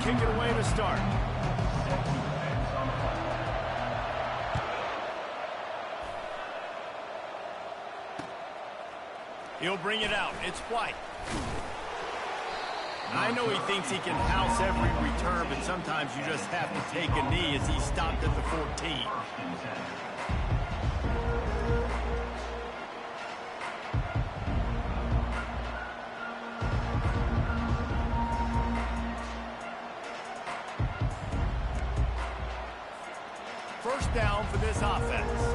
kick it away to start. He'll bring it out. It's White. I know he thinks he can house every return, but sometimes you just have to take a knee as he stopped at the 14. First down for this offense.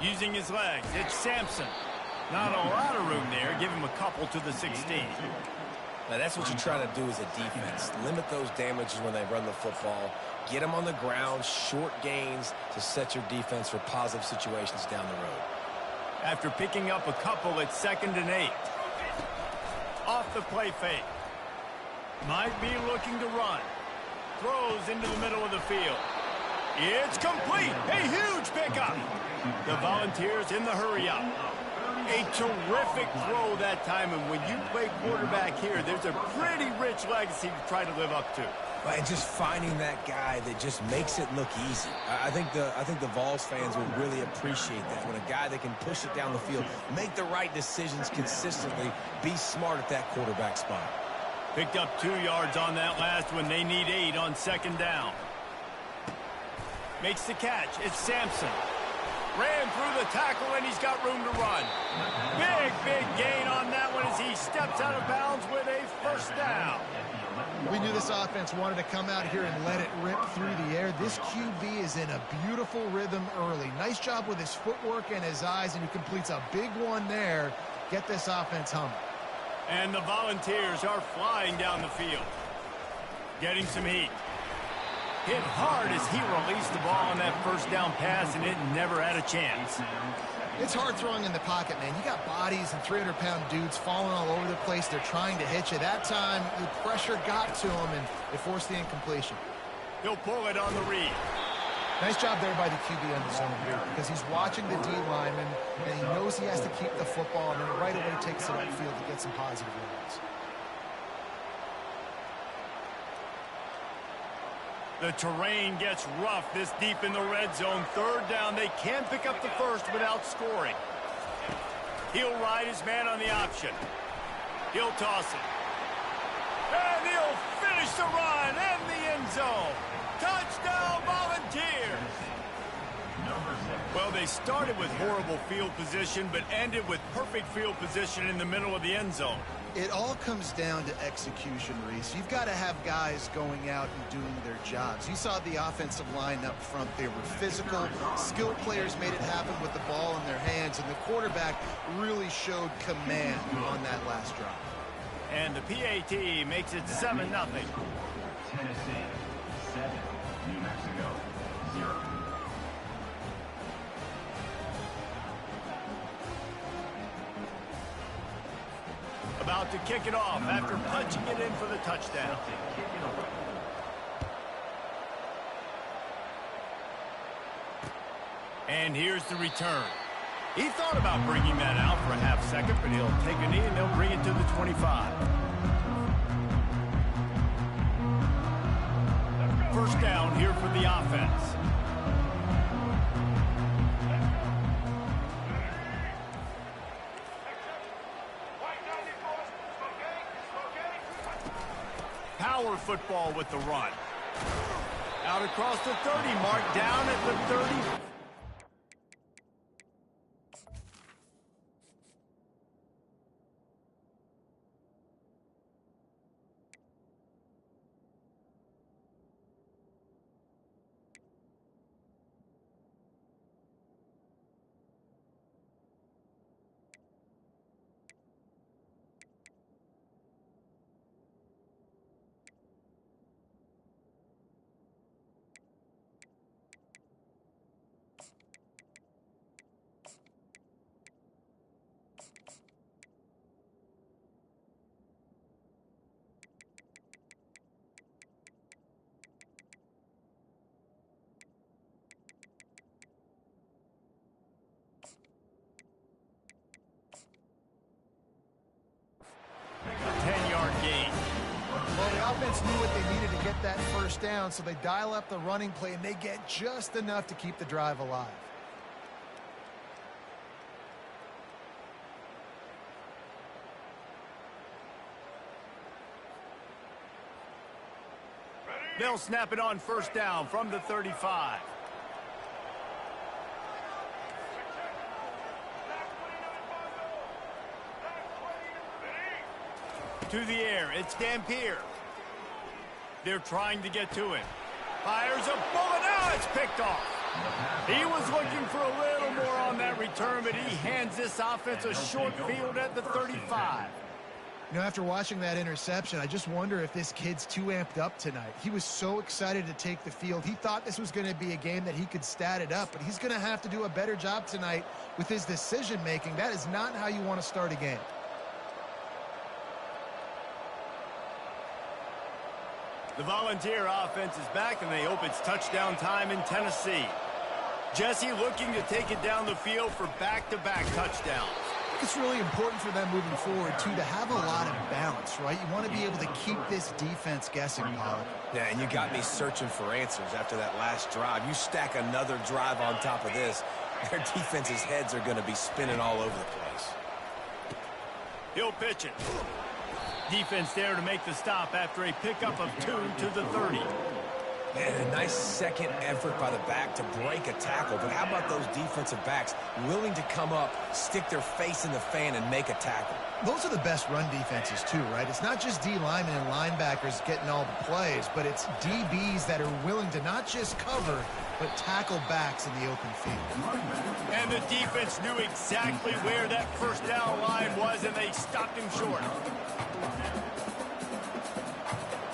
Using his legs, it's Sampson. Not a lot of room there. Give him a couple to the 16. Now, that's what you try to do as a defense. Limit those damages when they run the football. Get them on the ground, short gains to set your defense for positive situations down the road. After picking up a couple, it's 2nd and 8. Off the play fake. Might be looking to run. Throws into the middle of the field. It's complete. A huge pickup. The Volunteers in the hurry-up. A terrific throw that time, and when you play quarterback here, there's a pretty rich legacy to try to live up to. And just finding that guy that just makes it look easy. I think the Vols fans will really appreciate that. When a guy that can push it down the field, make the right decisions consistently, be smart at that quarterback spot. Picked up 2 yards on that last one. They need 8 on 2nd down. Makes the catch. It's Sampson. Ran through the tackle, and he's got room to run. Big gain on that one as he steps out of bounds with a first down. We knew this offense wanted to come out here and let it rip through the air. This QB is in a beautiful rhythm early. Nice job with his footwork and his eyes, and he completes a big one there. Get this offense humming. And the Volunteers are flying down the field. Getting some heat. Hit hard as he released the ball on that first down pass, and it never had a chance. It's hard throwing in the pocket, man. You got bodies and 300-pound dudes falling all over the place. They're trying to hit you. That time, the pressure got to him, and it forced the incompletion. He'll pull it on the read. Nice job there by the QB on the zone read, because he's watching the D lineman, and he knows he has to keep the football, and then right away takes it upfield to get some positive yards. The terrain gets rough this deep in the red zone. 3rd down, they can't pick up the first without scoring. He'll ride his man on the option. He'll toss it. And he'll finish the run in the end zone. Touchdown, Volunteers! Well, they started with horrible field position, but ended with perfect field position in the middle of the end zone. It all comes down to execution, Reese. You've got to have guys going out and doing their jobs. You saw the offensive line up front. They were physical. Skilled players made it happen with the ball in their hands, and the quarterback really showed command on that last drive. And the PAT makes it 7-0. Tennessee, 7. New Mexico, 0. About to kick it off after punching it in for the touchdown. And here's the return. He thought about bringing that out for a half second, but he'll take a knee and they'll bring it to the 25. First down here for the offense. Power football with the run. Out across the 30 mark, down at the 30. that first down, so they dial up the running play, and they get just enough to keep the drive alive. They'll snap it on first down from the 35. To the air, it's Dampier. They're trying to get to him. Fires a bullet. Now it's picked off. He was looking for a little more on that return, but he hands this offense a short field at the 35. You know, after watching that interception, I just wonder if this kid's too amped up tonight. He was so excited to take the field. He thought this was going to be a game that he could stat it up, but he's going to have to do a better job tonight with his decision-making. That is not how you want to start a game. The Volunteer offense is back, and they hope it's touchdown time in Tennessee. Jesse looking to take it down the field for back-to-back touchdowns. I think it's really important for them moving forward, too, to have a lot of balance, right? You want to be able to keep this defense guessing, Pollard. Yeah, and you got me searching for answers after that last drive. You stack another drive on top of this, their defense's heads are going to be spinning all over the place. He'll pitch it. Defense there to make the stop after a pickup of 2 to the 30. And a nice second effort by the back to break a tackle. But how about those defensive backs willing to come up, stick their face in the fan, and make a tackle? Those are the best run defenses, too, right? It's not just D linemen and linebackers getting all the plays, but it's DBs that are willing to not just cover, but tackle backs in the open field. And the defense knew exactly where that first down line was, and they stopped him short.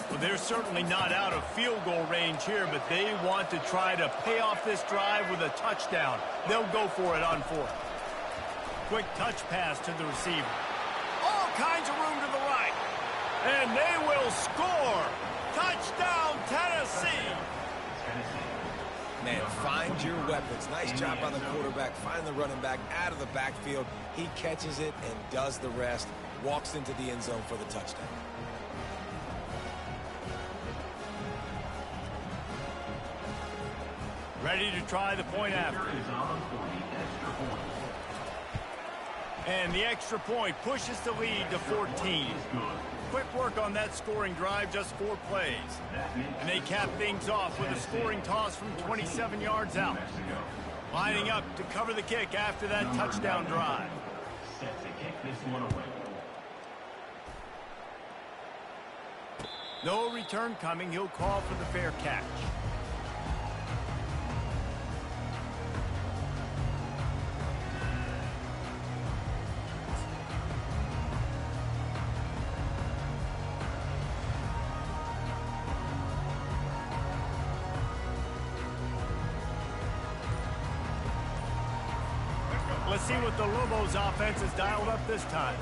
Well, they're certainly not out of field goal range here, but they want to try to pay off this drive with a touchdown. They'll go for it on fourth. Quick touch pass to the receiver. All kinds of room to the right. And they will score. Touchdown, Tennessee. Man, find your weapons. Nice job by the quarterback. Find the running back out of the backfield. He catches it and does the rest. Walks into the end zone for the touchdown. Ready to try the point after. And the extra point pushes the lead to 14. Quick work on that scoring drive, just 4 plays. And they cap things off with a scoring toss from 27 yards out. Lining up to cover the kick after that touchdown drive. Set to kick this one away. No return coming. He'll call for the fair catch. Let's see what the Lobos offense has dialed up this time.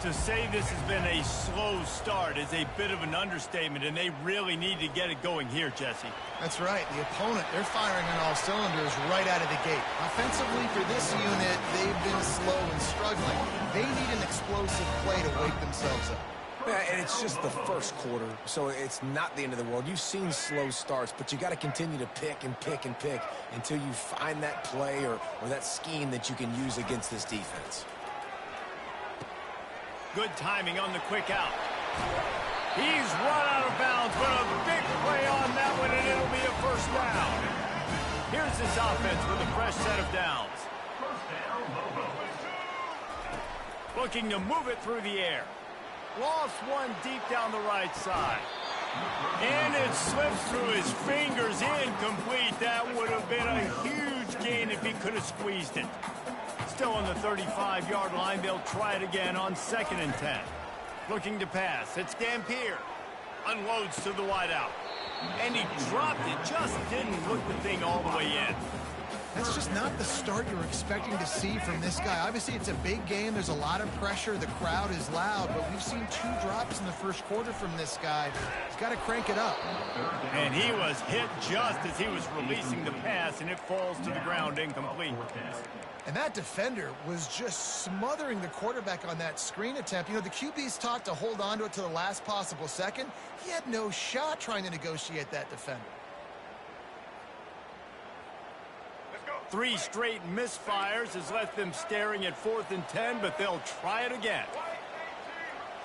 To say this has been a slow start is a bit of an understatement, and they really need to get it going here, Jesse. That's right. The opponent, they're firing on all cylinders right out of the gate. Offensively, for this unit, they've been slow and struggling. They need an explosive play to wake themselves up. Yeah, and it's just the first quarter, so it's not the end of the world. You've seen slow starts, but you got to continue to pick and pick and pick until you find that play or that scheme that you can use against this defense. Good timing on the quick out. He's run out of bounds, but a big play on that one, and it'll be a first down. Here's this offense with a fresh set of downs. First down, Lobos. Looking to move it through the air. Lost one deep down the right side. And it slips through his fingers, incomplete. That would have been a huge gain if he could have squeezed it. Still on the 35-yard line. They'll try it again on 2nd and 10. Looking to pass. It's Dampier. Unloads to the wideout. And he dropped it. Just didn't hook the thing all the way in. That's just not the start you're expecting to see from this guy. Obviously, it's a big game. There's a lot of pressure. The crowd is loud, but we've seen 2 drops in the first quarter from this guy. He's got to crank it up. And he was hit just as he was releasing the pass, and it falls to the ground incomplete. And that defender was just smothering the quarterback on that screen attempt. You know, the QB's taught to hold on to it to the last possible second. He had no shot trying to negotiate that defender. 3 straight misfires has left them staring at 4th and 10, but they'll try it again.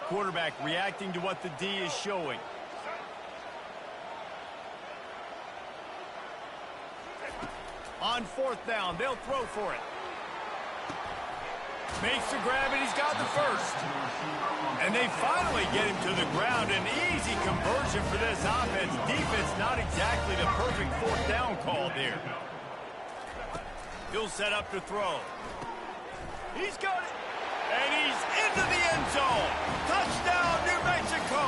Quarterback reacting to what the D is showing. On 4th down, they'll throw for it. Makes the grab, and he's got the first. And they finally get him to the ground. An easy conversion for this offense. Defense not exactly the perfect 4th down call there. He'll set up to throw. He's got it. And he's into the end zone. Touchdown, New Mexico.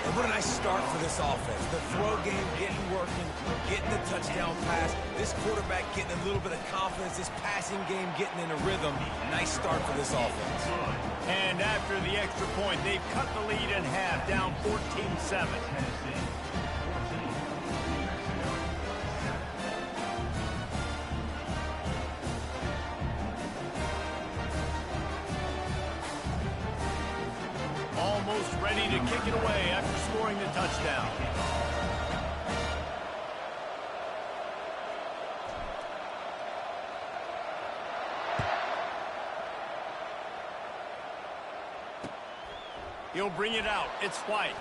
And what a nice start for this offense. The throw game getting working, getting the touchdown pass. This quarterback getting a little bit of confidence. This passing game getting in a rhythm. Nice start for this offense. And after the extra point, they've cut the lead in half, down 14-7. Almost ready to kick it away after scoring the touchdown. He'll bring it out. It's White.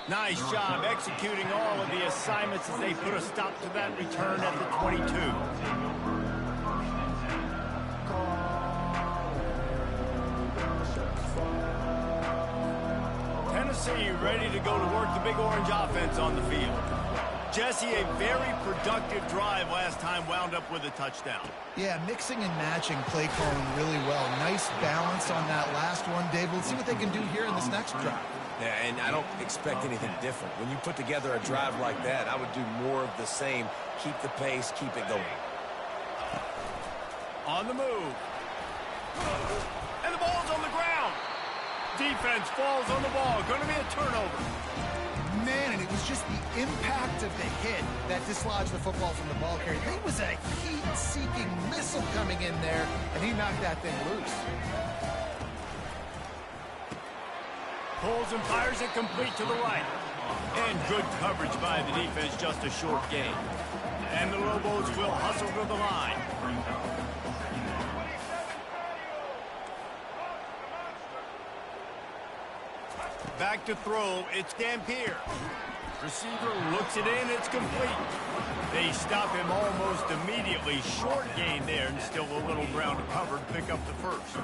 Nice job executing all of the assignments as they put a stop to that return at the 22. Tennessee ready to go to work the Big Orange offense on the field. Jesse, a very productive drive last time, wound up with a touchdown. Yeah, mixing and matching play calling really well. Nice balance on that last one, Dave. We'll see what they can do here in this next drive. Yeah, and I don't expect anything different. When you put together a drive like that, I would do more of the same. Keep the pace, keep it going. On the move. And the ball's on the ground. Defense falls on the ball. Going to be a turnover. Man, and it was just the impact of the hit that dislodged the football from the ball carrier. It was a heat-seeking missile coming in there, and he knocked that thing loose. Pulls and fires it complete to the right. And good coverage by the defense, just a short gain. And the Lobos will hustle to the line. Back to throw, it's Dampier. Receiver looks it in, it's complete. They stop him almost immediately. Short gain there, and still a little ground covered. Pick up the first.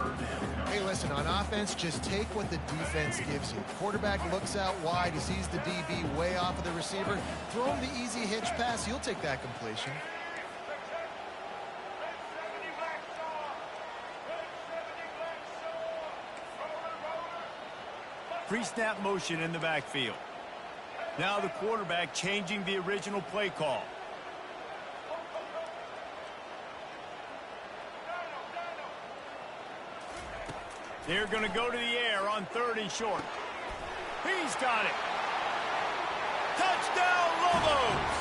Hey, listen, on offense, just take what the defense gives you. Quarterback looks out wide, he sees the DB way off of the receiver. Throw him the easy hitch pass, you'll take that completion. Pre-snap motion in the backfield. Now the quarterback changing the original play call. They're going to go to the air on 3rd and short. He's got it. Touchdown, Lobos!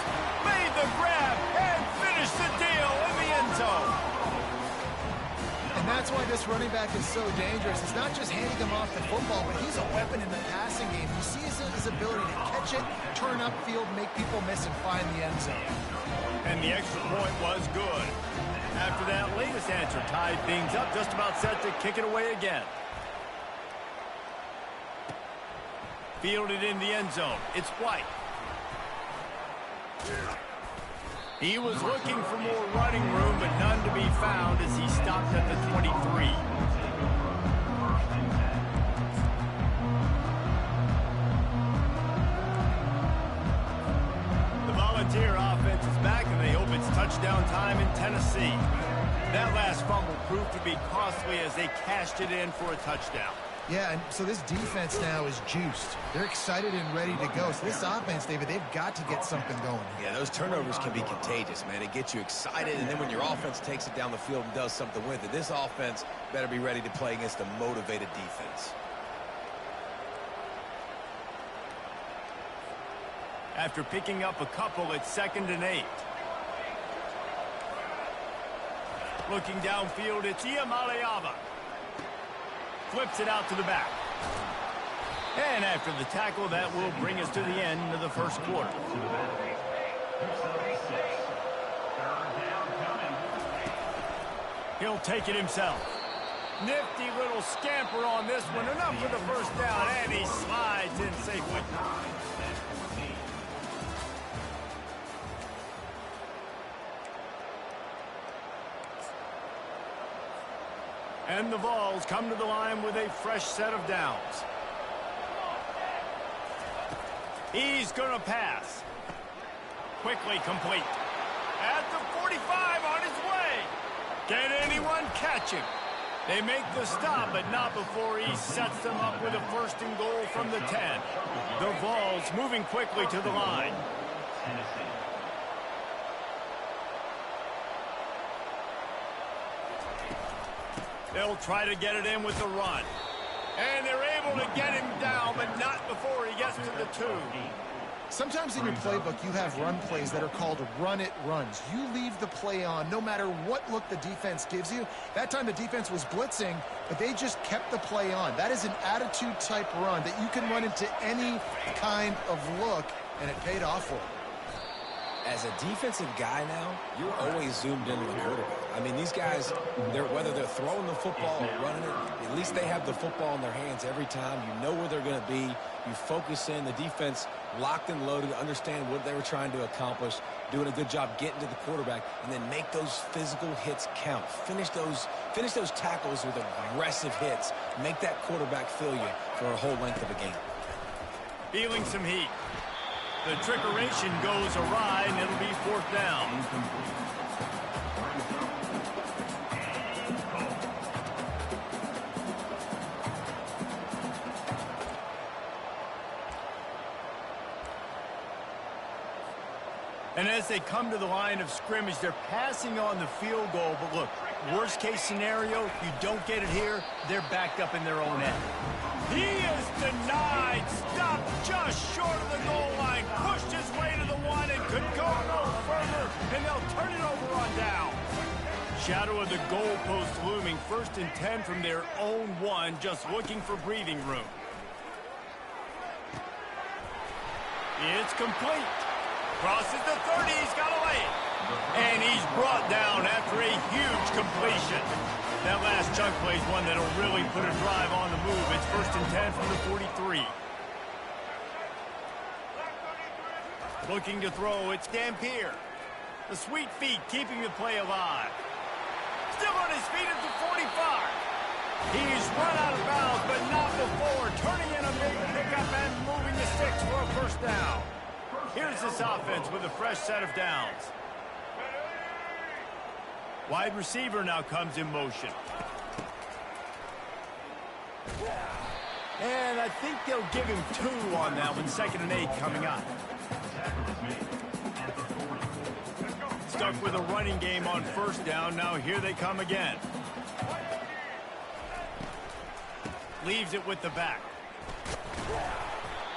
Made the grab and finished the deal in the end zone. And that's why this running back is so dangerous. It's not just handing him off the football, but he's a weapon in the passing game. You see his ability to catch it, turn upfield, make people miss, and find the end zone. And the extra point was good. After that latest answer tied things up, just about set to kick it away again. Fielded in the end zone. It's White. He was looking for more running room, but none to be found as he stopped at the 23. The Volunteer offense is back, and they hope it's touchdown time in Tennessee. That last fumble proved to be costly as they cashed it in for a touchdown. Yeah, and so this defense now is juiced. They're excited and ready to go. So this offense, David, they've got to get something going. Yeah, those turnovers can be contagious, man. It gets you excited, and then when your offense takes it down the field and does something with it, this offense better be ready to play against a motivated defense. After picking up a couple, it's 2nd and 8. Looking downfield, it's Iamaleava. Flips it out to the back. And after the tackle, that will bring us to the end of the first quarter. He'll take it himself. Nifty little scamper on this one. Enough for the first down, and he slides in safely. And the Vols come to the line with a fresh set of downs. He's going to pass. Quickly complete. At the 45, on his way. Can anyone catch him? They make the stop, but not before he sets them up with a 1st and goal from the 10. The Vols moving quickly to the line. They'll try to get it in with the run. And they're able to get him down, but not before he gets to the 2. Sometimes in your playbook, you have run plays that are called run-it runs. You leave the play on no matter what look the defense gives you. That time the defense was blitzing, but they just kept the play on. That is an attitude-type run that you can run into any kind of look, and it paid off for them. As a defensive guy now, you're always zoomed in on the quarterback. I mean, these guys, whether they're throwing the football or running it, at least they have the football in their hands every time. You know where they're going to be. You focus in. The defense locked and loaded, understand what they were trying to accomplish, doing a good job getting to the quarterback, and then make those physical hits count. Finish those tackles with aggressive hits. Make that quarterback feel you for a whole length of a game. Feeling some heat. The trickeration goes awry, and it'll be 4th down. And as they come to the line of scrimmage, they're passing on the field goal. But look, worst case scenario, you don't get it here, they're backed up in their own end. He is denied. Stopped just short of the goal line. Pushed his way to the 1 and could go no further. And they'll turn it over on down. Shadow of the goalpost looming. 1st and 10 from their own 1. Just looking for breathing room. It's complete. Crosses the 30. He's got away. And he's brought down after a huge completion. That last chunk play is one that'll really put a drive on the move. It's 1st and 10 from the 43. Looking to throw, it's Dampier. The sweet feet keeping the play alive. Still on his feet at the 45. He's run out of bounds, but not before. Turning in a big pickup and moving the sticks for a 1st down. Here's this offense with a fresh set of downs. Wide receiver now comes in motion. And I think they'll give him 2 on that one. 2nd and 8 coming up. Stuck with a running game on 1st down. Now here they come again. Leaves it with the back.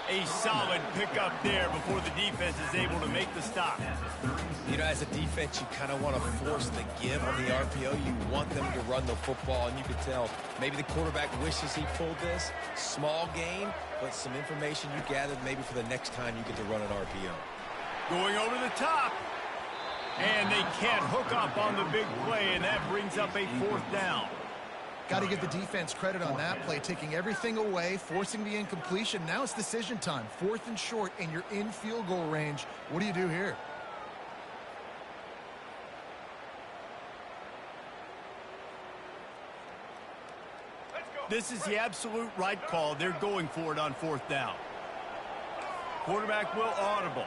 A solid pickup there before the defense is able to make the stop. You know, as a defense, you kind of want to force the give on the RPO. You want them to run the football, and you can tell maybe the quarterback wishes he pulled this. Small gain, but some information you gathered maybe for the next time you get to run an RPO. Going over the top. And they can't hook up on the big play, and that brings up a 4th down. Got to give the defense credit on that play, taking everything away, forcing the incompletion. Now it's decision time. 4th and short, and you're in field goal range. What do you do here? This is the absolute right call. They're going for it on 4th down. Quarterback will audible.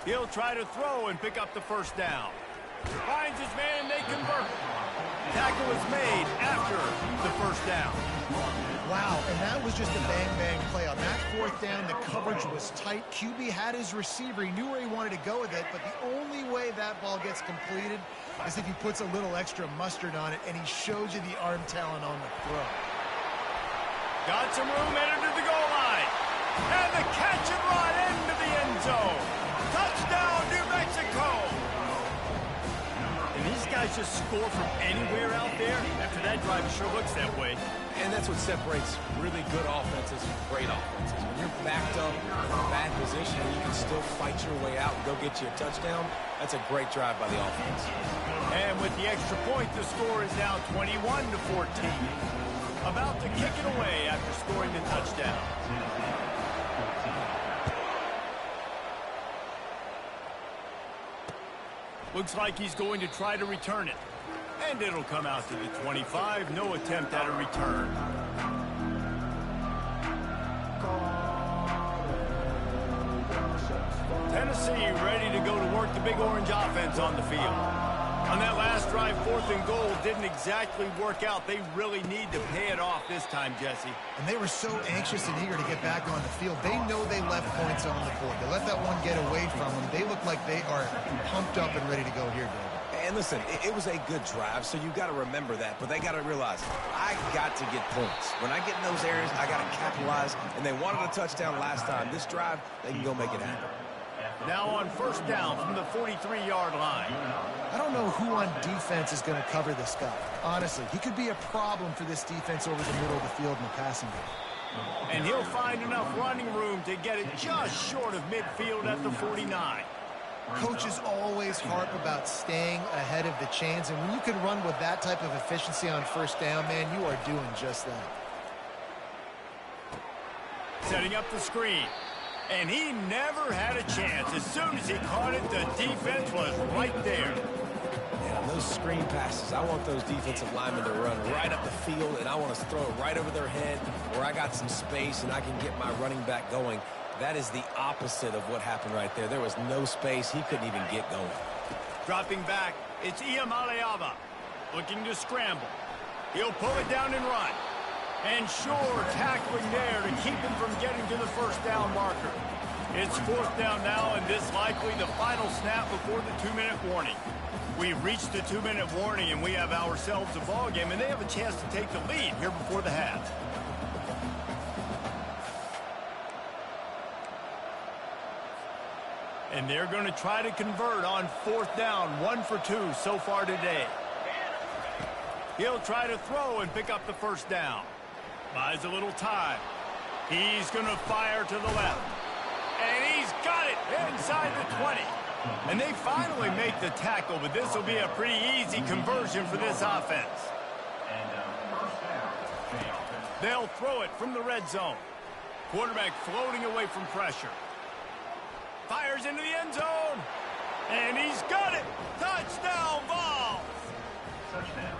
He'll try to throw and pick up the first down. Finds his man and they convert. Tackle was made after the first down. Wow, and that was just a bang-bang play. On that fourth down, the coverage was tight. QB had his receiver. He knew where he wanted to go with it, but the only way that ball gets completed is if he puts a little extra mustard on it, and he shows you the arm talent on the throw. Got some room, entered to the goal line. And the catch and run into the end zone. Touchdown, New Mexico. And these guys just score from anywhere out there. After that drive, it sure looks that way. And that's what separates really good offenses from great offenses. When you're backed up in a bad position and you can still fight your way out and go get you a touchdown, that's a great drive by the offense. And with the extra point, the score is now 21-14. About to kick it away after scoring the touchdown. Looks like he's going to try to return it. And it'll come out to the 25. No attempt at a return. Tennessee ready to go to work the Big Orange offense on the field. On that last drive, 4th and goal didn't exactly work out. They really need to pay it off this time, Jesse. And they were so anxious and eager to get back on the field. They know they left points on the board. They let that one get away from them. They look like they are pumped up and ready to go here, David. And listen, it was a good drive, so you got to remember that. But they got to realize, I got to get points. When I get in those areas, I got to capitalize. And they wanted a touchdown last time. This drive, they can go make it happen. Now on first down from the 43-yard line. I don't know who on defense is going to cover this guy. Honestly, he could be a problem for this defense over the middle of the field in the passing game. And he'll find enough running room to get it just short of midfield at the 49. Coaches always harp about staying ahead of the chains, and when you can run with that type of efficiency on first down, man, you are doing just that. Setting up the screen. And he never had a chance. As soon as he caught it, the defense was right there. Yeah, those screen passes, I want those defensive linemen to run right up the field, and I want to throw it right over their head where I got some space and I can get my running back going. That is the opposite of what happened right there. There was no space. He couldn't even get going. Dropping back, it's Iamaleava looking to scramble. He'll pull it down and run. And sure, tackling there to keep him from getting to the first down marker. It's 4th down now, and this likely the final snap before the 2-minute warning. We've reached the 2-minute warning, and we have ourselves a ball game, and they have a chance to take the lead here before the half. And they're going to try to convert on 4th down, 1 for 2 so far today. He'll try to throw and pick up the first down. Buys a little time. He's going to fire to the left. And he's got it inside the 20. And they finally make the tackle, but this will be a pretty easy conversion for this offense. They'll throw it from the red zone. Quarterback floating away from pressure. Fires into the end zone. And he's got it. Touchdown, Vols. Touchdown.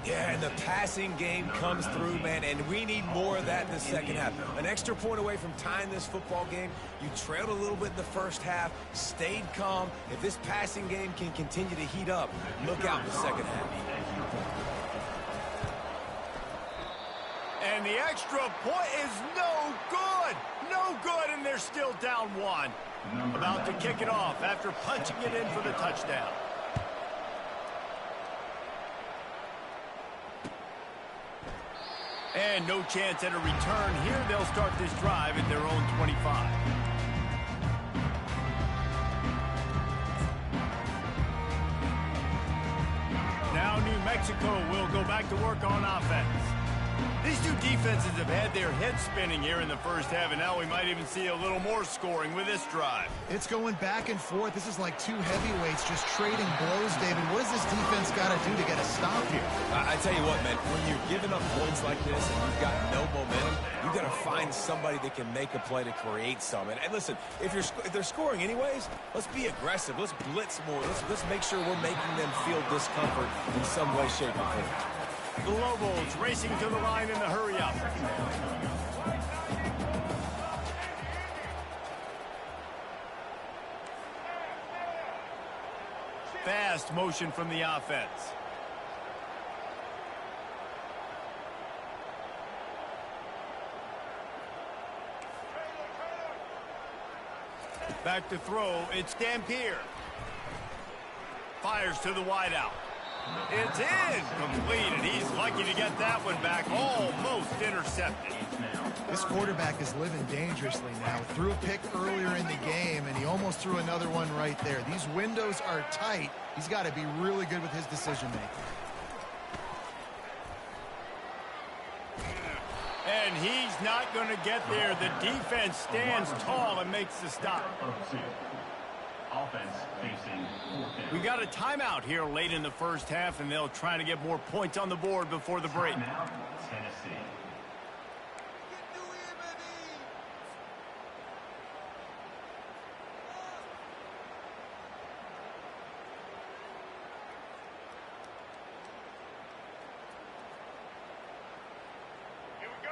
Yeah, and the passing game comes through, man, and we need more of that in the second half. An extra point away from tying this football game. You trailed a little bit in the first half, stayed calm. If this passing game can continue to heat up, look out in the second half. And the extra point is no good. No good, and they're still down 1. About to kick it off after punching it in for the touchdown. And no chance at a return here. They'll start this drive at their own 25. Now New Mexico will go back to work on offense. These two defenses have had their heads spinning here in the first half, and now we might even see a little more scoring with this drive. It's going back and forth. This is like two heavyweights just trading blows, David. What does this defense got to do to get a stop here? I tell you what, man, when you're giving up points like this and you've got no momentum, you've got to find somebody that can make a play to create some. And listen, if they're scoring anyways, let's be aggressive. Let's blitz more. Let's make sure we're making them feel discomfort in some way, shape, or form. The Lobos racing to the line in the hurry-up. fast motion from the offense. Back to throw, it's Dampier. Fires to the wideout. It's incomplete, and he's lucky to get that one back. Almost intercepted. This quarterback is living dangerously now. Threw a pick earlier in the game, and he almost threw another one right there. These windows are tight. He's got to be really good with his decision-making. And he's not going to get there. The defense stands tall and makes the stop. Offense facing fourth. We got a timeout here late in the first half, and they'll try to get more points on the board before the break. Timeout, Tennessee.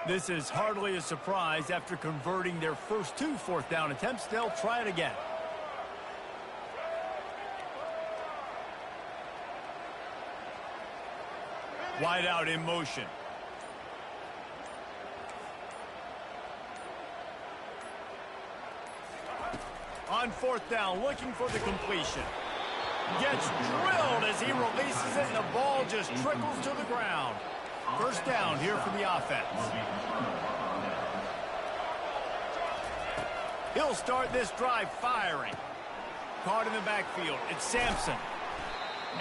This is hardly a surprise. After converting their first 2 fourth-down attempts, they'll try it again. Wide out in motion. On 4th down, looking for the completion. Gets drilled as he releases it, and the ball just trickles to the ground. First down here for the offense. He'll start this drive firing. Caught in the backfield. It's Sampson.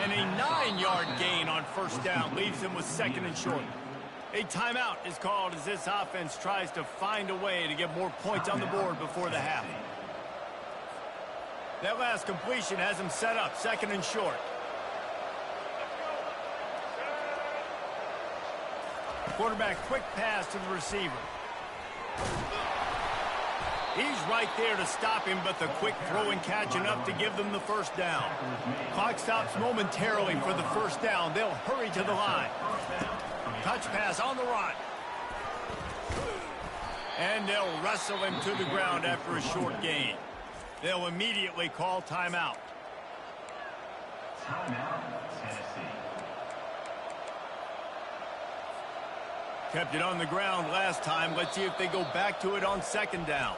And a 9-yard gain on first down leaves him with 2nd and short. A timeout is called as this offense tries to find a way to get more points on the board before the half. That last completion has him set up 2nd and short. Quarterback quick pass to the receiver. He's right there to stop him, but the quick throw and catch enough to give them the first down. Clock stops momentarily for the first down. They'll hurry to the line. Touch pass on the run. And they'll wrestle him to the ground after a short gain. They'll immediately call timeout. Timeout, Tennessee. Kept it on the ground last time. Let's see if they go back to it on 2nd down.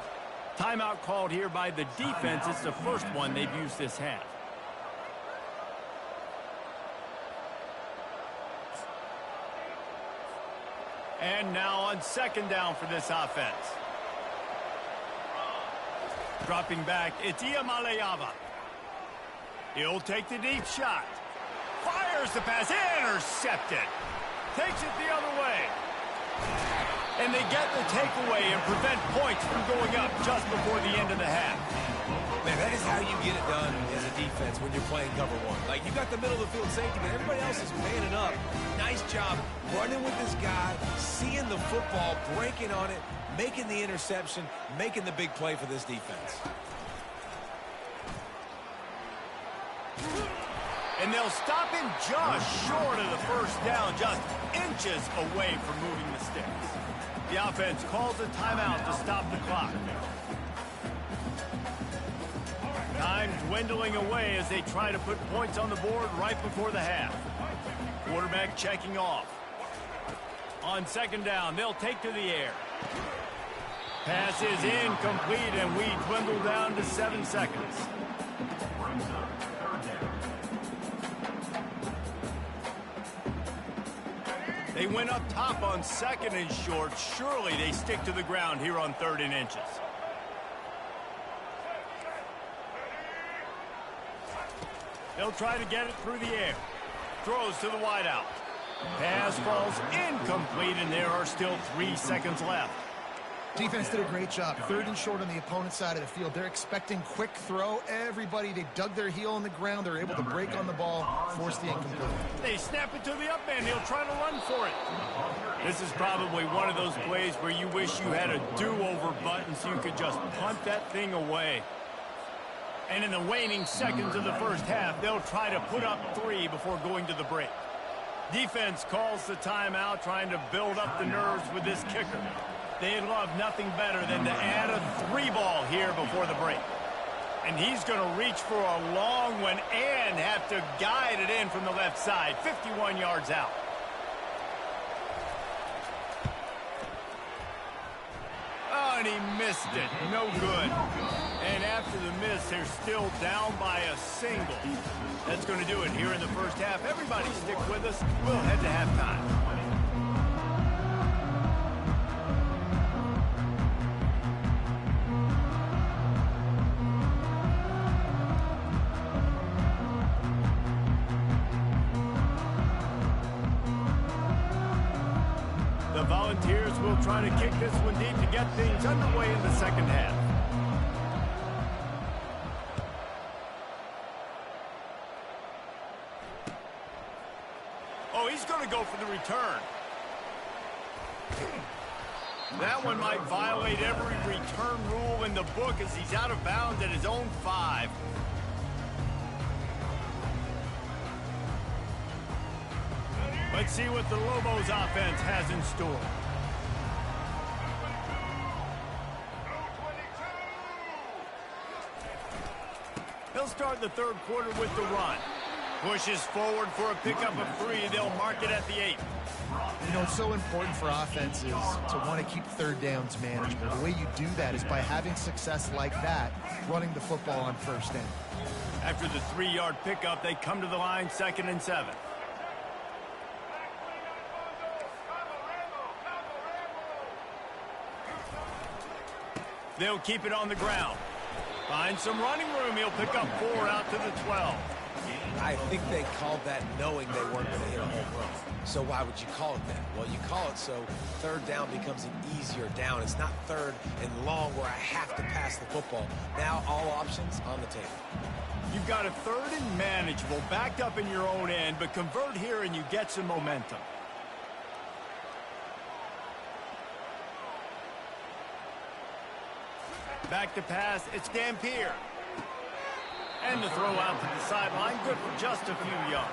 Timeout called here by the defense. It's the first one they've used this half. And now on 2nd down for this offense. Dropping back, it's Iamaleava. He'll take the deep shot. Fires the pass, intercepted. Takes it the other way. And they get the takeaway and prevent points from going up just before the end of the half. Man, that is how you get it done as a defense when you're playing cover one. Like, you got the middle of the field safety, but everybody else is manning up. Nice job running with this guy, seeing the football, breaking on it, making the interception, making the big play for this defense. And they'll stop him just short of the first down, just inches away from moving the sticks. The offense calls a timeout to stop the clock. Time dwindling away as they try to put points on the board right before the half. Quarterback checking off. On 2nd down, they'll take to the air. Pass is incomplete, and we dwindle down to 7 seconds. Brings up 3rd down. They went up top on 2nd and short. Surely they stick to the ground here on 3rd and inches. They'll try to get it through the air. Throws to the wideout. Pass falls incomplete, and there are still 3 seconds left. Defense did a great job. 3rd and short on the opponent's side of the field. They're expecting quick throw. Everybody, they dug their heel on the ground. They're able to break on the ball, force the incomplete. They snap it to the up man. He'll try to run for it. This is probably one of those plays where you wish you had a do-over button so you could just punt that thing away. And in the waning seconds of the first half, they'll try to put up 3 before going to the break. Defense calls the timeout, trying to build up the nerves with this kicker. They'd love nothing better than to add a 3 ball here before the break. And he's going to reach for a long one and have to guide it in from the left side. 51 yards out. Oh, and he missed it. No good. And after the miss, they're still down by a single. That's going to do it here in the first half. Everybody stick with us. We'll head to halftime. The Volunteers will try to kick this one deep to get things underway in the second half. Oh, he's going to go for the return. That one might violate every return rule in the book as he's out of bounds at his own 5. Let's see what the Lobos offense has in store. He'll start the third quarter with the run. Pushes forward for a pickup of 3. They'll mark it at the 8. You know, it's so important for offenses to want to keep third downs manageable. The way you do that is by having success like that, running the football on first down. After the 3-yard pickup, they come to the line 2nd and 7. They'll keep it on the ground. Find some running room. He'll pick up 4 out to the 12. I think they called that knowing they weren't going to hit a home run. So why would you call it that? Well, you call it so third down becomes an easier down. It's not third and long where I have to pass the football. Now all options on the table. You've got a 3rd and manageable backed up in your own end, but convert here and you get some momentum. Back to pass, it's Dampier. And the throw out to the sideline, good for just a few yards.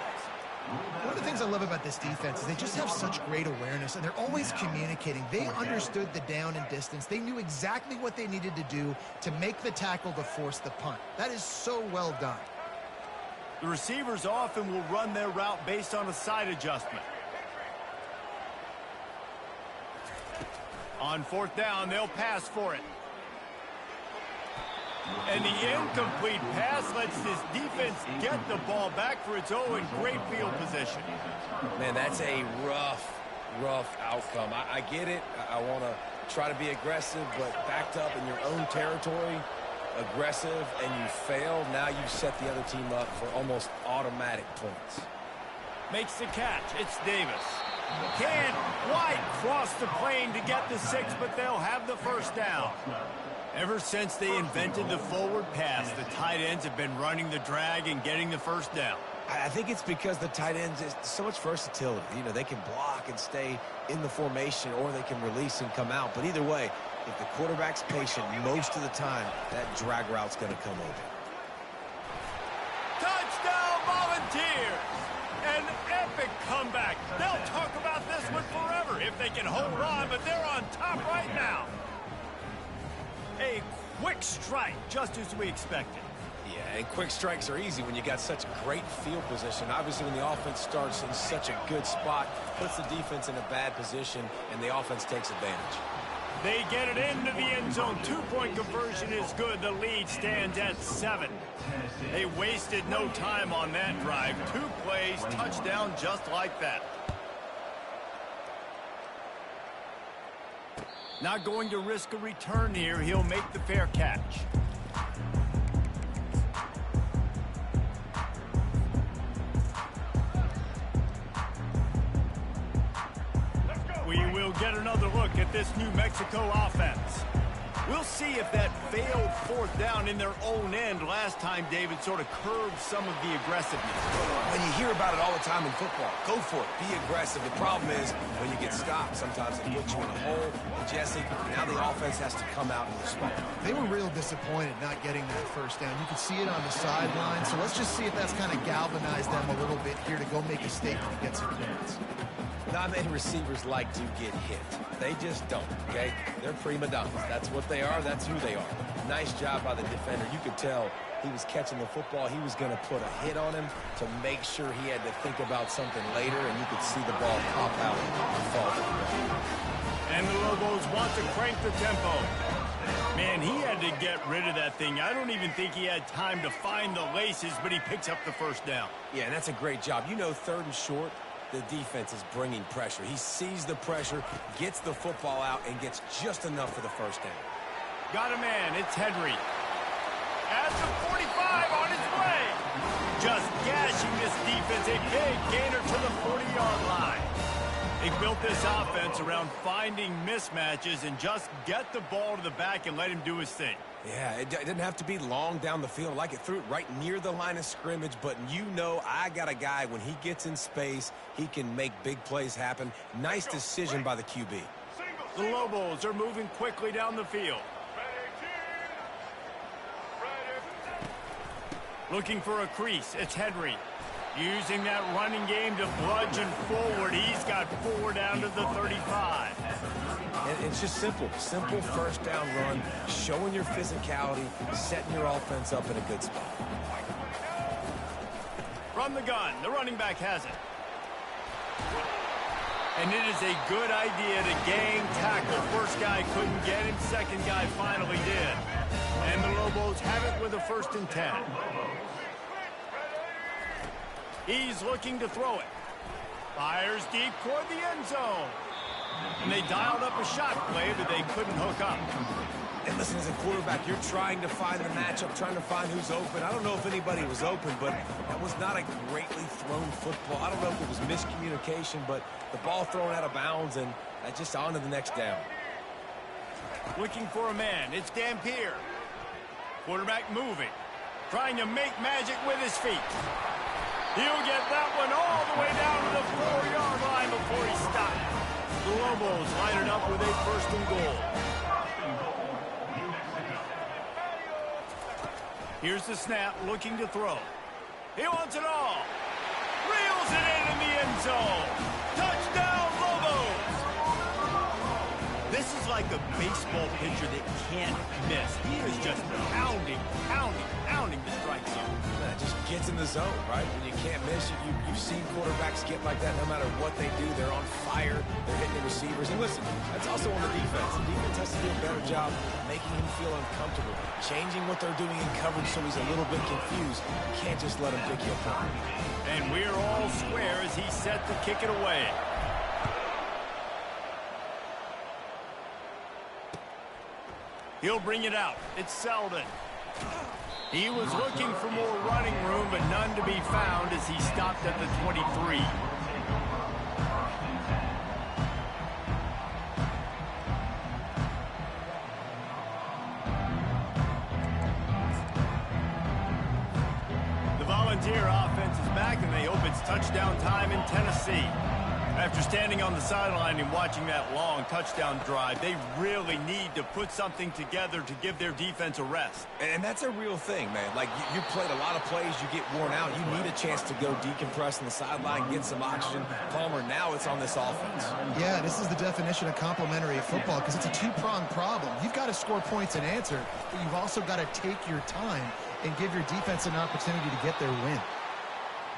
One of the things I love about this defense is they just have such great awareness, and they're always communicating. They understood the down and distance. They knew exactly what they needed to do to make the tackle to force the punt. That is so well done. The receivers often will run their route based on a side adjustment. On 4th down, they'll pass for it. And the incomplete pass lets this defense get the ball back for its own in great field position. Man, that's a rough outcome. I get it. I want to try to be aggressive, but backed up in your own territory, aggressive, and you fail. Now you set the other team up for almost automatic points. Makes the catch. It's Davis. Can't quite cross the plane to get the 6, but they'll have the first down. Ever since they invented the forward pass, the tight ends have been running the drag and getting the first down. I think it's because the tight ends is so much versatility. You know, they can block and stay in the formation, or they can release and come out. But either way, if the quarterback's patient most of the time, that drag route's going to come open. Touchdown, Volunteers! An epic comeback. They'll talk about this one forever if they can hold on, but they're on top right now. A quick strike, just as we expected. Yeah, and quick strikes are easy when you got such great field position. Obviously, when the offense starts in such a good spot, puts the defense in a bad position, and the offense takes advantage. They get it into the end zone. 2-point conversion is good. The lead stands at 7. They wasted no time on that drive. 2 plays, touchdown just like that. Not going to risk a return here. He'll make the fair catch. We will get another look at this New Mexico offense. We'll see if that failed 4th down in their own end last time, David, sort of curbed some of the aggressiveness. When you hear about it all the time in football, go for it. Be aggressive. The problem is when you get stopped, sometimes it puts you in a hole. And Jesse, now the offense has to come out and respond. They were real disappointed not getting that first down. You could see it on the sideline. So let's just see if that's kind of galvanized them a little bit here to go make a statement and get some points. Not many receivers like to get hit. They just don't, okay? They're prima donnas. That's what they are. That's who they are. Nice job by the defender. You could tell he was catching the football. He was going to put a hit on him to make sure he had to think about something later, and you could see the ball pop out and fall to the ground. And the Lobos want to crank the tempo. Man, he had to get rid of that thing. I don't even think he had time to find the laces, but he picks up the first down. Yeah, and that's a great job. You know, 3rd and short, the defense is bringing pressure. He sees the pressure, gets the football out, and gets just enough for the first down. Got a man. It's Henry. At the 45 on his way. Just gashing this defense. A big gainer to the 40-yard line. They built this offense around finding mismatches and just get the ball to the back and let him do his thing. Yeah, it didn't have to be long down the field. Like it threw it right near the line of scrimmage, but you know I got a guy, when he gets in space, he can make big plays happen. Nice decision by the QB. The Lobos are moving quickly down the field. Looking for a crease. It's Henry. Using that running game to bludgeon forward. He's got 4 down to the 35. And it's just simple. Simple first down run, showing your physicality, setting your offense up in a good spot. From the gun, the running back has it. And it is a good idea to gang tackle. First guy couldn't get him, second guy finally did. And the Lobos have it with a 1st and 10. He's looking to throw it. Fires deep toward the end zone. And they dialed up a shot play, but they couldn't hook up. And listen, as a quarterback, you're trying to find the matchup, trying to find who's open. I don't know if anybody was open, but that was not a greatly thrown football. I don't know if it was miscommunication, but the ball thrown out of bounds, and just on to the next down. Looking for a man. It's Dampier. Quarterback moving. Trying to make magic with his feet. He'll get that one all the way down to the 4-yard line before he stopped. The Lobos line it up with a 1st and goal. Here's the snap, looking to throw. He wants it all. Reels it in the end zone. Touchdown, Lobos! This is like a baseball pitcher that can't miss. He is just pounding the strike zone. That just gets in the zone, right? When you can't miss, you've seen quarterbacks get like that no matter what they do. They're on fire. They're hitting the receivers. And listen, that's also on the defense. The defense has to do a better job making him feel uncomfortable, changing what they're doing in coverage so he's a little bit confused. You can't just let him pick you apart. And we're all square as he's set to kick it away. He'll bring it out. It's Selden. He was looking for more running room, but none to be found as he stopped at the 23. The Volunteer offense is back, and they hope it's touchdown time in Tennessee. After standing on the sideline and watching that long touchdown drive, they really need to put something together to give their defense a rest. And that's a real thing, man. Like, you played a lot of plays, you get worn out. You need a chance to go decompress on the sideline, get some oxygen. Palmer, now it's on this offense. Yeah, this is the definition of complementary football because it's a two-pronged problem. You've got to score points and answer, but you've also got to take your time and give your defense an opportunity to get their win.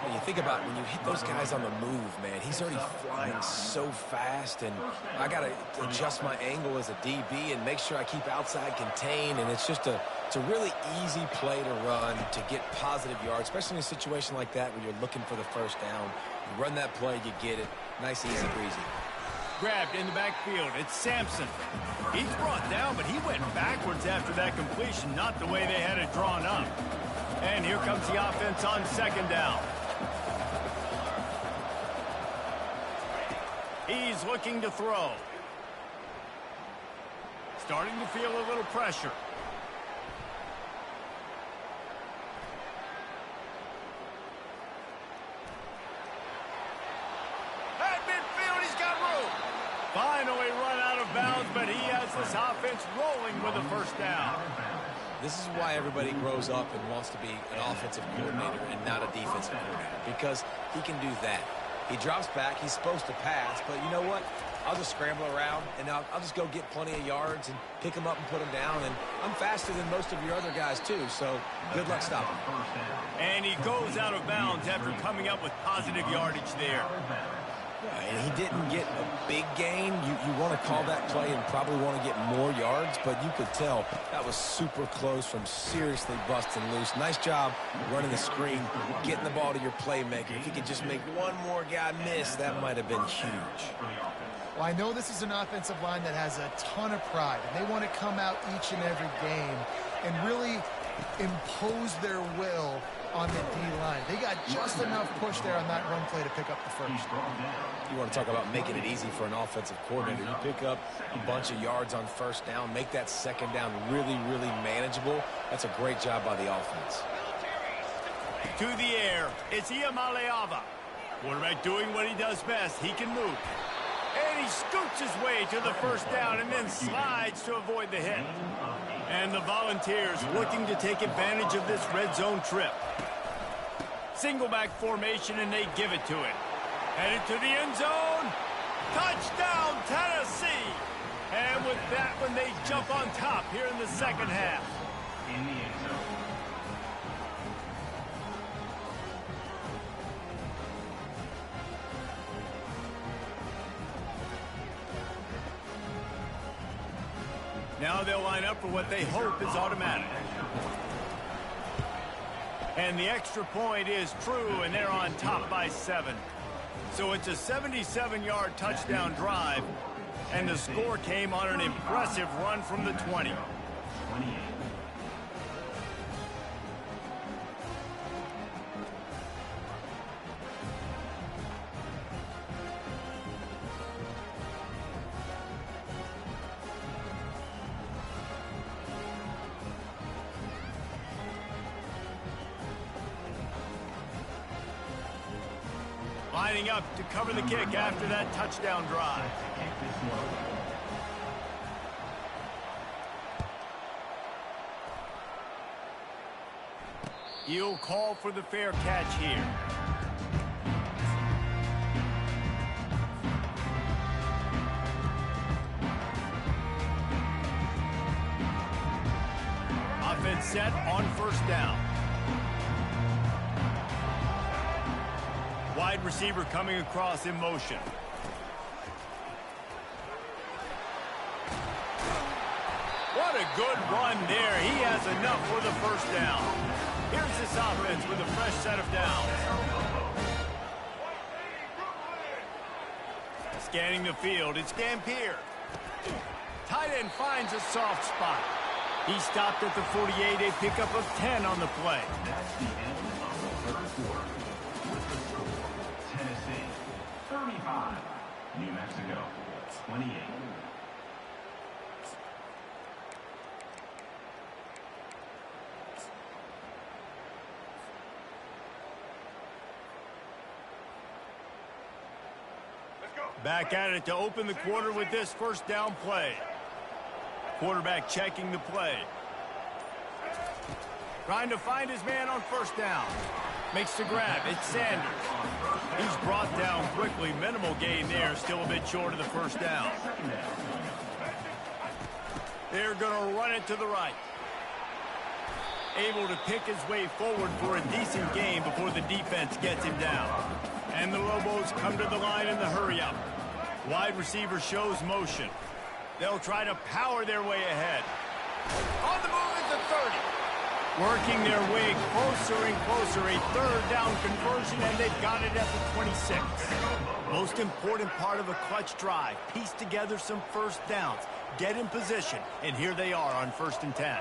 When you think about when you hit those guys on the move, man, he's already flying so fast, and I got to adjust my angle as a DB and make sure I keep outside contained, and it's just it's a really easy play to run to get positive yards, especially in a situation like that where you're looking for the first down. You run that play, you get it. Nice, easy, breezy. Grabbed in the backfield. It's Sampson. He's brought down, but he went backwards after that completion, not the way they had it drawn up. And here comes the offense on second down. He's looking to throw. Starting to feel a little pressure. At midfield, he's got room. Finally run out of bounds, but he has this offense rolling with a first down. This is why everybody grows up and wants to be an offensive coordinator and not a defensive coordinator, because he can do that. He drops back. He's supposed to pass, but you know what? I'll just scramble around, and I'll just go get plenty of yards and pick them up and put them down. And I'm faster than most of your other guys, too, so good luck stopping. And he goes out of bounds after coming up with positive yardage there. And he didn't get a big gain. You want to call that play and probably want to get more yards, but you could tell that was super close from seriously busting loose. Nice job running the screen, getting the ball to your playmaker. If you could just make one more guy miss, that might have been huge. Well, I know this is an offensive line that has a ton of pride, and they want to come out each and every game and really impose their will on the D-line. They got just enough push there on that run play to pick up the first. You want to talk about making it easy for an offensive coordinator. You pick up a bunch of yards on first down, make that second down really, really manageable. That's a great job by the offense. To the air, it's Iamaleava. Quarterback doing what he does best. He can move. And he scoots his way to the first down and then slides to avoid the hit. And the Volunteers looking to take advantage of this red zone trip. Single back formation, and they give it to him. Headed to the end zone. Touchdown, Tennessee. And with that one, they jump on top here in the second half. In the end zone. Now they'll line up for what they hope is automatic. And the extra point is true, and they're on top by 7. So it's a 77-yard touchdown drive, and the score came on an impressive run from the 20. 28. Lining up to cover the kick after that touchdown drive. He'll call for the fair catch here. Offense set on first down. Wide receiver coming across in motion. What a good run there. He has enough for the first down. Here's this offense with a fresh set of downs. Scanning the field, it's Dampier. Tight end finds a soft spot. He stopped at the 48, a pickup of 10 on the play. That's the end of the third quarter. With the score, Tennessee 35, New Mexico 28. Back at it to open the quarter with this first down play. Quarterback checking the play. Trying to find his man on first down. Makes the grab. It's Sanders. He's brought down quickly. Minimal gain there. Still a bit short of the first down. They're going to run it to the right. Able to pick his way forward for a decent gain before the defense gets him down. And the Lobos come to the line in the hurry-up. Wide receiver shows motion. They'll try to power their way ahead. On the move at the 30. Working their way closer and closer. A third down conversion, and they've got it at the 26. Most important part of a clutch drive. Piece together some first downs. Get in position, and here they are on 1st and 10.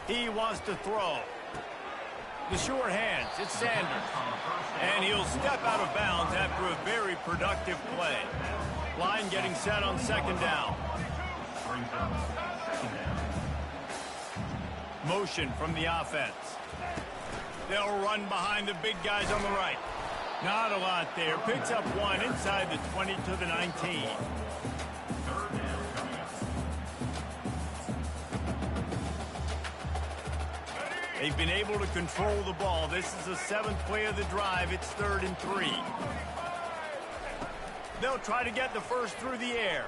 He wants to throw. The short hands, it's Sanders. And he'll step out of bounds after a very productive play. Line getting set on second down. Motion from the offense. They'll run behind the big guys on the right. Not a lot there. Picks up one inside the 20 to the 19. They've been able to control the ball. This is the 7th play of the drive. It's 3rd and 3. They'll try to get the first through the air.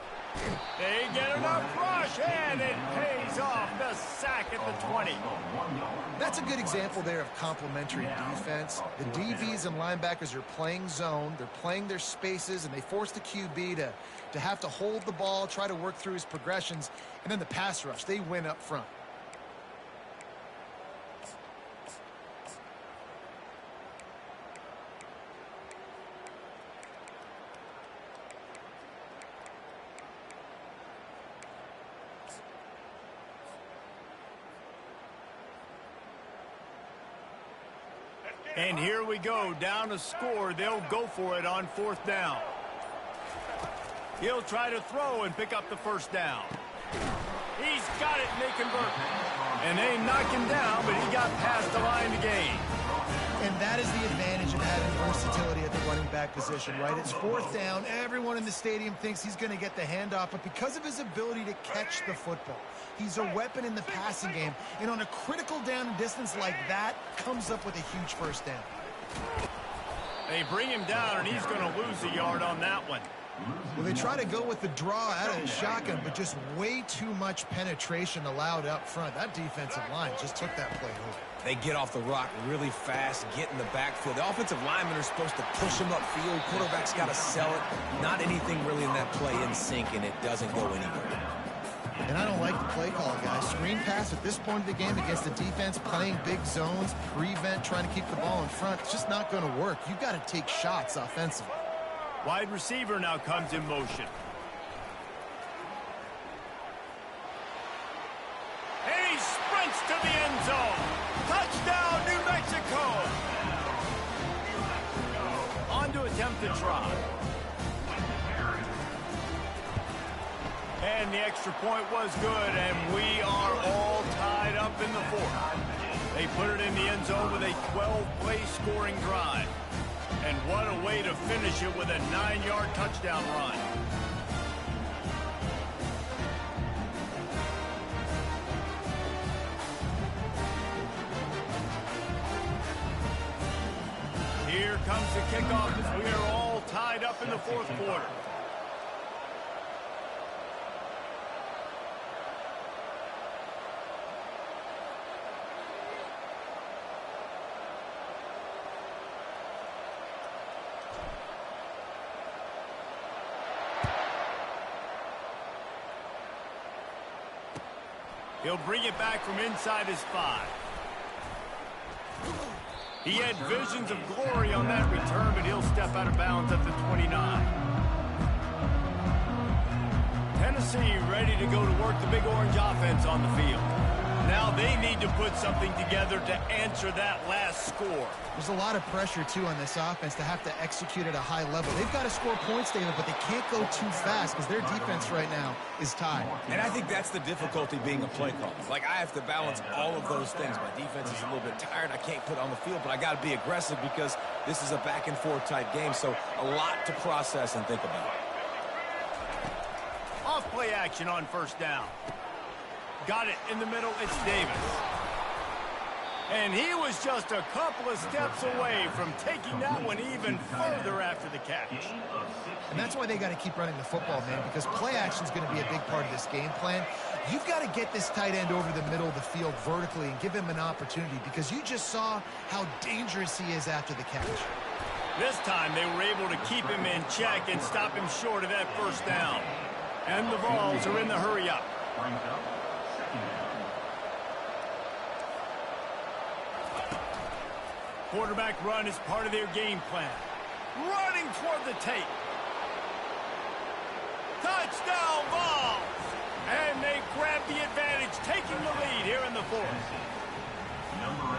They get enough rush, and it pays off. The sack at the 20. That's a good example there of complementary defense. The DBs and linebackers are playing zone. They're playing their spaces, and they force the QB to have to hold the ball, try to work through his progressions, and then the pass rush. They win up front. And here we go, down a score. They'll go for it on 4th down. He'll try to throw and pick up the first down. He's got it, and they convert. And they knock him down, but he got past the line to gain. And that is the advantage of having versatility at the running back position, right? It's 4th down. Everyone in the stadium thinks he's going to get the handoff, but because of his ability to catch the football, he's a weapon in the passing game. And on a critical down and distance like that, comes up with a huge first down. They bring him down, and he's going to lose a yard on that one. Well, they try to go with the draw out of the shotgun, but just way too much penetration allowed up front. That defensive line just took that play over. They get off the rock really fast, get in the backfield. The offensive linemen are supposed to push him upfield. Quarterback's got to sell it. Not anything really in that play in sync, and it doesn't go anywhere. And I don't like the play call, guys. Screen pass at this point of the game against the defense, playing big zones, prevent, trying to keep the ball in front. It's just not going to work. You've got to take shots offensively. Wide receiver now comes in motion. And he sprints to the end zone. Touchdown, New Mexico. On to attempt the try. And the extra point was good, and we are all tied up in the 4th. They put it in the end zone with a 12-play scoring drive. And what a way to finish it with a 9-yard touchdown run. Here comes the kickoff as we are all tied up in the 4th quarter. He'll bring it back from inside his 5. He had visions of glory on that return, but he'll step out of bounds at the 29. Tennessee ready to go to work the Big Orange offense on the field. Now they need to put something together to answer that last score. There's a lot of pressure, too, on this offense to have to execute at a high level. They've got to score points, David, but they can't go too fast because their defense right now is tied. And I think that's the difficulty being a play caller. Like, I have to balance all of those things. My defense is a little bit tired. I can't put on the field, but I got to be aggressive because this is a back-and-forth type game, so a lot to process and think about. Off play action on first down. Got it in the middle. It's Davis. And he was just a couple of steps away from taking that one even further after the catch. And that's why they got to keep running the football, man, because play action is going to be a big part of this game plan. You've got to get this tight end over the middle of the field vertically and give him an opportunity because you just saw how dangerous he is after the catch. This time they were able to keep him in check and stop him short of that first down. And the Vols are in the hurry-up. Quarterback run is part of their game plan. Running toward the tape. Touchdown, Vols! And they grab the advantage, taking the lead here in the 4th.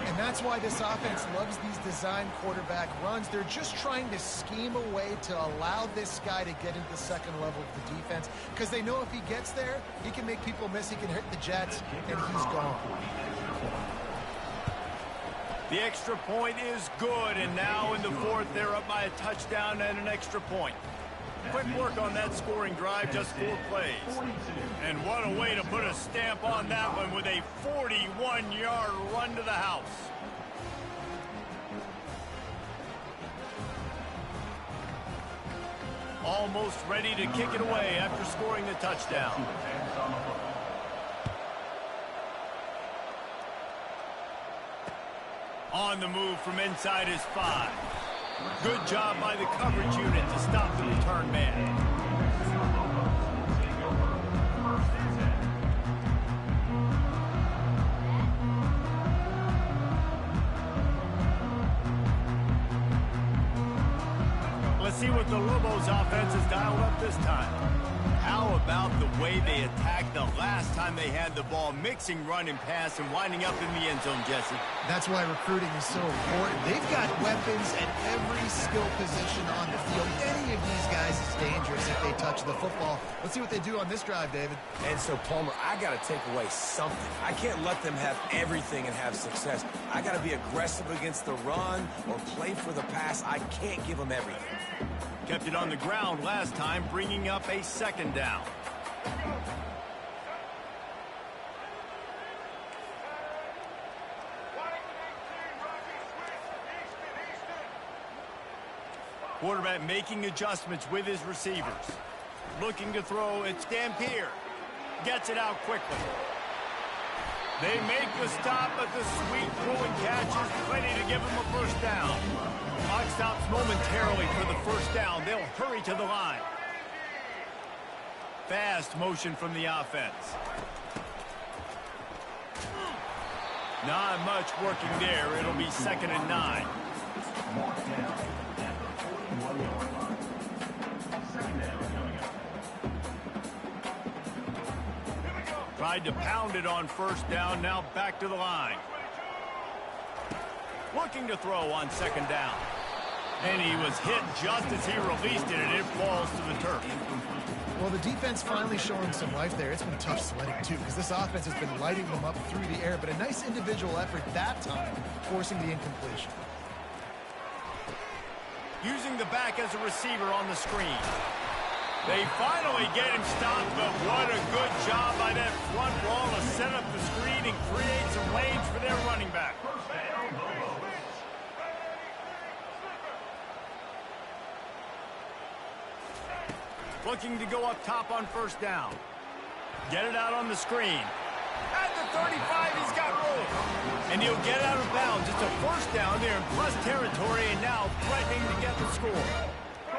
And that's why this offense loves these design quarterback runs. They're just trying to scheme a way to allow this guy to get into the second level of the defense because they know if he gets there, he can make people miss, he can hit the Jets, and he's gone. The extra point is good, and now in the 4th, they're up by a touchdown and an extra point. quick work on that scoring drive, just 4 plays. And what a way to put a stamp on that one with a 41-yard run to the house. Almost ready to kick it away after scoring the touchdown. On the move from inside his 5. Good job by the coverage unit to stop the return man. Let's see what the Lobos offense has dialed up this time. How about the way they attacked the last time they had the ball, mixing run and pass and winding up in the end zone, Jesse? That's why recruiting is so important. They've got weapons at every skill position on the field. Any of these guys is dangerous if they touch the football. Let's see what they do on this drive, David. And so, Palmer, I got to take away something. I can't let them have everything and have success. I got to be aggressive against the run or play for the pass. I can't give them everything. Kept it on the ground last time, bringing up a 2nd down. Quarterback making adjustments with his receivers. Looking to throw, it's Dampier. Gets it out quickly. They make the stop, but the sweet throwing catch is plenty to give him a 1st down. Clock stops momentarily for the 1st down. They'll hurry to the line. Fast motion from the offense. Not much working there. It'll be 2nd and 9. Tried to pound it on 1st down, now back to the line. Looking to throw on 2nd down. And he was hit just as he released it, and it falls to the turf. Well, the defense finally showing some life there. It's been tough sledding, too, because this offense has been lighting them up through the air, but a nice individual effort that time, forcing the incompletion. Using the back as a receiver on the screen. They finally get him stopped, but what a good job by that front wall to set up the screen and create some lanes for their running back. Looking to go up top on 1st down. Get it out on the screen. At the 35, he's got room. And he'll get out of bounds. It's a 1st down there in plus territory, and now threatening to get the score.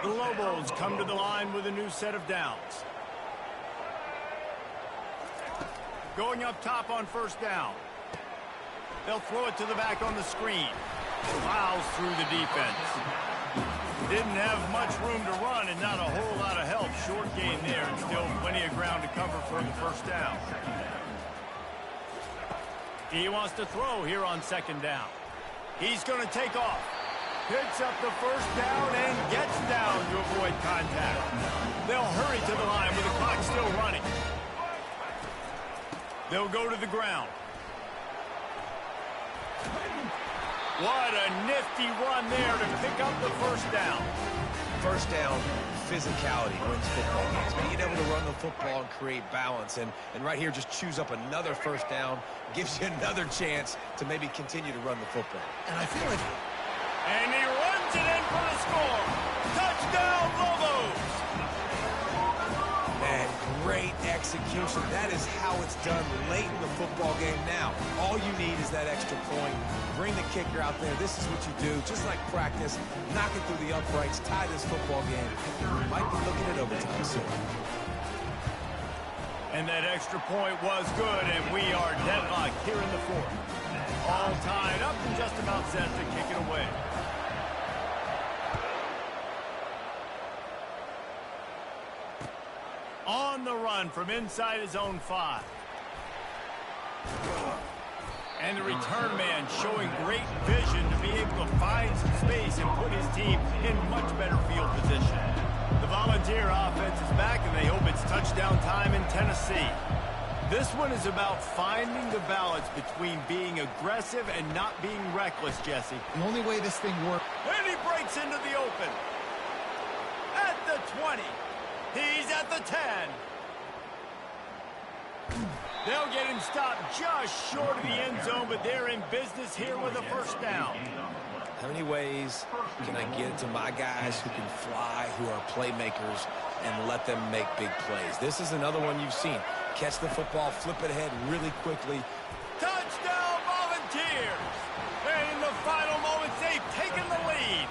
The Lobos come to the line with a new set of downs. Going up top on 1st down. They'll throw it to the back on the screen. Plows through the defense. Didn't have much room to run and not a whole lot of help. Short gain there and still plenty of ground to cover for the 1st down. He wants to throw here on 2nd down. He's going to take off. Picks up the 1st down and gets down to avoid contact. They'll hurry to the line with the clock still running. They'll go to the ground. What a nifty run there to pick up the 1st down. 1st down, physicality wins football games. Being able to run the football and create balance. And right here, just choose up another 1st down. Gives you another chance to maybe continue to run the football. And I feel like... And he runs it in for the score. Touchdown, Lobos! And great execution. That is how it's done late in the football game now. All you need is that extra point. Bring the kicker out there. This is what you do. Just like practice, knock it through the uprights, tie this football game. You might be looking at overtime soon. And that extra point was good, and we are deadlocked here in the 4th. All tied up and just about set to kick it away. On the run from inside his own 5. And the return man showing great vision to be able to find some space and put his team in much better field position. The Volunteer offense is back, and they hope it's touchdown time in Tennessee. This one is about finding the balance between being aggressive and not being reckless, Jesse. The only way this thing works... And he breaks into the open. At the 20. He's at the 10. They'll get him stopped just short of the end zone, but they're in business here with a first down. How many ways can I get it to my guys who can fly, who are playmakers, and let them make big plays? This is another one you've seen. Catch the football, flip it ahead really quickly. Touchdown, Volunteers! And in the final moments, they've taken the lead.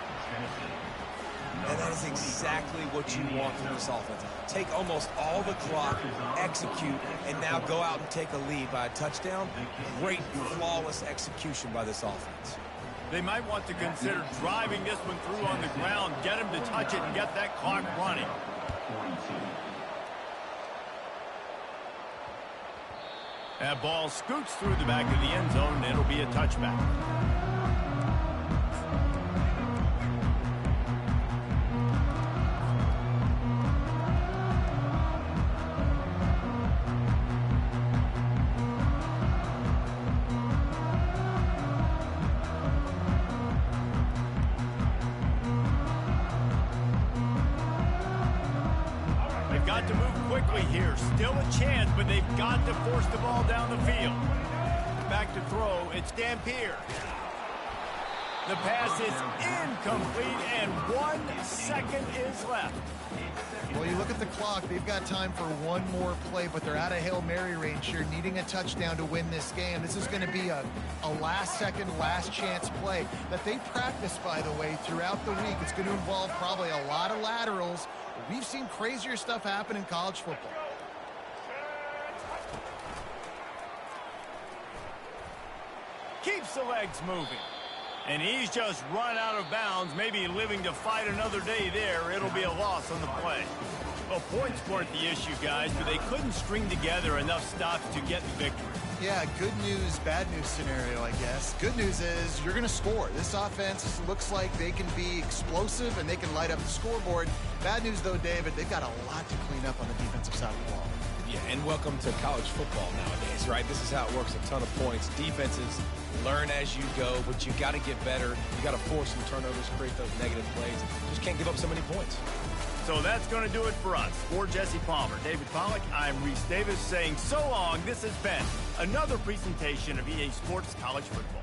And that is exactly what you want from this offense. Take almost all the clock, execute, and now go out and take a lead by a touchdown. Great, flawless execution by this offense. They might want to consider driving this one through on the ground, get him to touch it, and get that clock running. That ball scoots through the back of the end zone, and it'll be a touchback. Got to move quickly here. Still a chance, but they've got to force the ball down the field. Back to throw. It's Dampier. The pass is incomplete, and 1 second is left. Well, you look at the clock. They've got time for one more play, but they're out of Hail Mary range here, needing a touchdown to win this game. This is going to be a last-second, last-chance play that they practice, by the way, throughout the week. It's going to involve probably a lot of laterals. We've seen crazier stuff happen in college football. Keeps the legs moving. And he's just run out of bounds, maybe living to fight another day there. It'll be a loss on the play. Well, points weren't the issue, guys, but they couldn't string together enough stops to get the victory. Yeah, good news, bad news scenario, I guess. Good news is you're going to score. This offense looks like they can be explosive and they can light up the scoreboard. Bad news, though, David, they've got a lot to clean up on the defensive side of the ball. Yeah, and welcome to college football nowadays, right? This is how it works, a ton of points. Defenses learn as you go, but you got to get better. You got to force some turnovers, create those negative plays. Just can't give up so many points. So that's going to do it for us. For Jesse Palmer, David Pollack, I'm Reese Davis saying so long. This has been another presentation of EA Sports College Football.